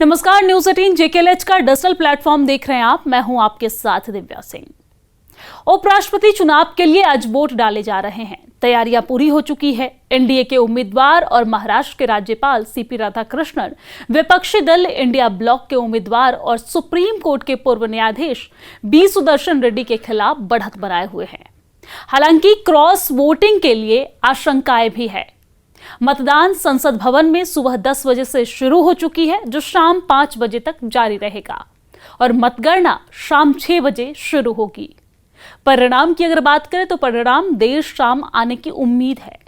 नमस्कार, news 18 JKLH का digital platform देख रहे हैं आप। मैं हूं आपके साथ दिव्या सिंह। उपराष्ट्रपति चुनाव के लिए आज वोट डाले जा रहे हैं। तैयारियां पूरी हो चुकी है। एनडीए के उम्मीदवार और महाराष्ट्र के राज्यपाल सीपी राधाकृष्णन, विपक्षी दल इंडिया ब्लॉक के उम्मीदवार और सुप्रीम कोर्ट के पूर्व न्यायाधीश बी सुदर्शन रेड्डी के खिलाफ बढ़त बनाए हुए हैं। हालांकि क्रॉस वोटिंग के लिए आशंकाएं भी है। मतदान संसद भवन में सुबह 10 बजे से शुरू हो चुकी है, जो शाम 5 बजे तक जारी रहेगा और मतगणना शाम 6 बजे शुरू होगी। परिणाम की अगर बात करें तो परिणाम देर शाम आने की उम्मीद है।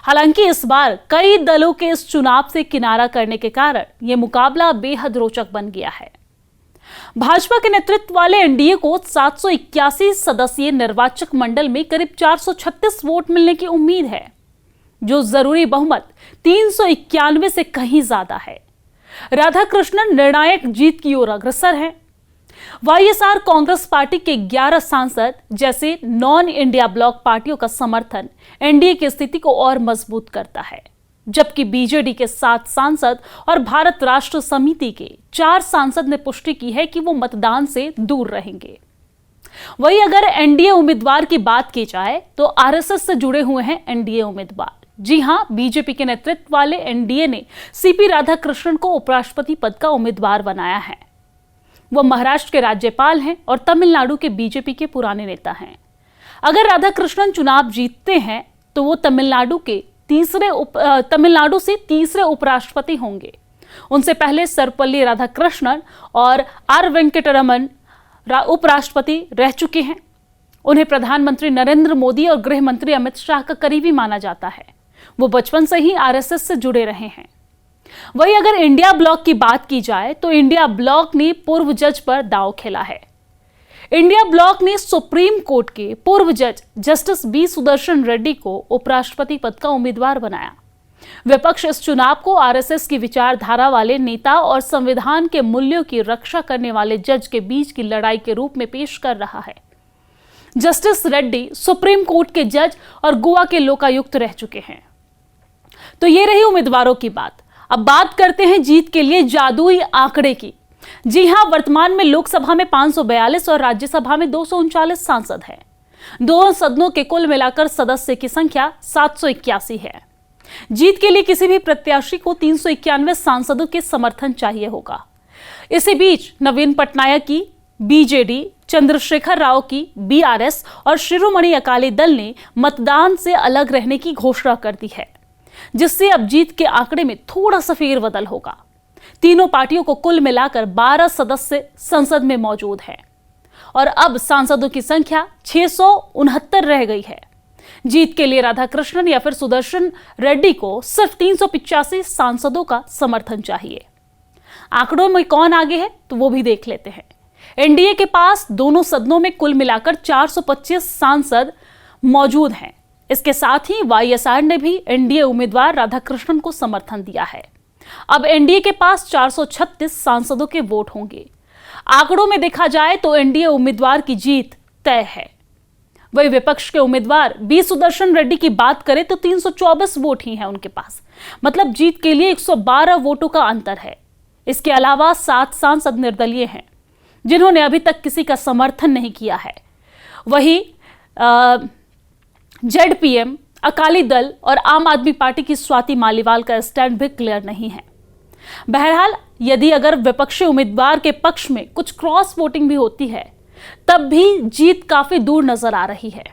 हालांकि इस बार कई दलों के इस चुनाव से किनारा करने के कारण यह मुकाबला बेहद रोचक बन गया है। भाजपा के नेतृत्व वाले एनडीए को 781 सदस्यीय निर्वाचक मंडल में करीब 436 वोट मिलने की उम्मीद है, जो जरूरी बहुमत 391 से कहीं ज्यादा है। राधाकृष्णन निर्णायक जीत की ओर अग्रसर हैं। वाईएसआर कांग्रेस पार्टी के 11 सांसद जैसे नॉन इंडिया ब्लॉक पार्टियों का समर्थन एनडीए की स्थिति को और मजबूत करता है, जबकि बीजेडी के 7 सांसद और भारत राष्ट्र समिति के 4 सांसद ने पुष्टि की है कि वो मतदान से दूर रहेंगे। वहीं अगर एनडीए उम्मीदवार की बात की जाए तो आरएसएस से जुड़े हुए हैं एनडीए उम्मीदवार। जी हां, बीजेपी के नेतृत्व वाले एनडीए ने सीपी राधाकृष्णन को उपराष्ट्रपति पद का उम्मीदवार बनाया है। वह महाराष्ट्र के राज्यपाल हैं और तमिलनाडु के बीजेपी के पुराने नेता हैं। अगर राधाकृष्णन चुनाव जीतते हैं तो वो तमिलनाडु से तीसरे उपराष्ट्रपति होंगे। उनसे पहले सर्वपल्ली राधाकृष्णन और आर वेंकटरमन उपराष्ट्रपति रह चुके हैं। उन्हें प्रधानमंत्री नरेंद्र मोदी और गृह मंत्री अमित शाह का करीबी माना जाता है। वो बचपन से ही आरएसएस से जुड़े रहे हैं। वहीं अगर इंडिया ब्लॉक की बात की जाए तो इंडिया ब्लॉक ने पूर्व जज पर दांव खेला है। इंडिया ब्लॉक ने सुप्रीम कोर्ट के पूर्व जज जस्टिस बी सुदर्शन रेड्डी को उपराष्ट्रपति पद का उम्मीदवार बनाया। विपक्ष इस चुनाव को आरएसएस की विचारधारा वाले नेता और संविधान के मूल्यों की रक्षा करने वाले जज के बीच की लड़ाई के रूप में पेश कर रहा है। जस्टिस रेड्डी सुप्रीम कोर्ट के जज और गोवा के लोकायुक्त रह चुके हैं। तो ये रही उम्मीदवारों की बात। अब बात करते हैं जीत के लिए जादुई आंकड़े की। जी हां, वर्तमान में लोकसभा में 542 और राज्यसभा में 239 सांसद हैं। दोनों सदनों के कुल मिलाकर सदस्य की संख्या 781 है। जीत के लिए किसी भी प्रत्याशी को 391 सांसदों के समर्थन चाहिए होगा। इसी बीच नवीन पटनायक की बीजेडी, चंद्रशेखर राव की बीआरएस और शिरोमणि अकाली दल ने मतदान से अलग रहने की घोषणा कर दी है, जिससे अब जीत के आंकड़े में थोड़ा सा फेरबदल होगा। तीनों पार्टियों को कुल मिलाकर 12 सदस्य संसद में मौजूद हैं और अब सांसदों की संख्या 669 रह गई है। जीत के लिए राधाकृष्णन या फिर सुदर्शन रेड्डी को सिर्फ 385 सांसदों का समर्थन चाहिए। आंकड़ों में कौन आगे है तो वो भी देख लेते हैं। एनडीए के पास दोनों सदनों में कुल मिलाकर 425 सांसद मौजूद हैं। इसके साथ ही वाईएसआर ने भी एनडीए उम्मीदवार राधाकृष्णन को समर्थन दिया है। अब एनडीए के पास 436 सांसदों के वोट होंगे। आंकड़ों में देखा जाए तो एनडीए उम्मीदवार की जीत तय है। वही विपक्ष के उम्मीदवार बी सुदर्शन रेड्डी की बात करें तो 324 वोट ही हैं उनके पास, मतलब जीत के लिए 112 वोटों का अंतर है। इसके अलावा 7 सांसद निर्दलीय हैं, जिन्होंने अभी तक किसी का समर्थन नहीं किया है। वही जेडपीएम, अकाली दल और आम आदमी पार्टी की स्वाति मालीवाल का स्टैंड भी क्लियर नहीं है। बहरहाल यदि अगर विपक्षी उम्मीदवार के पक्ष में कुछ क्रॉस वोटिंग भी होती है, तब भी जीत काफी दूर नजर आ रही है।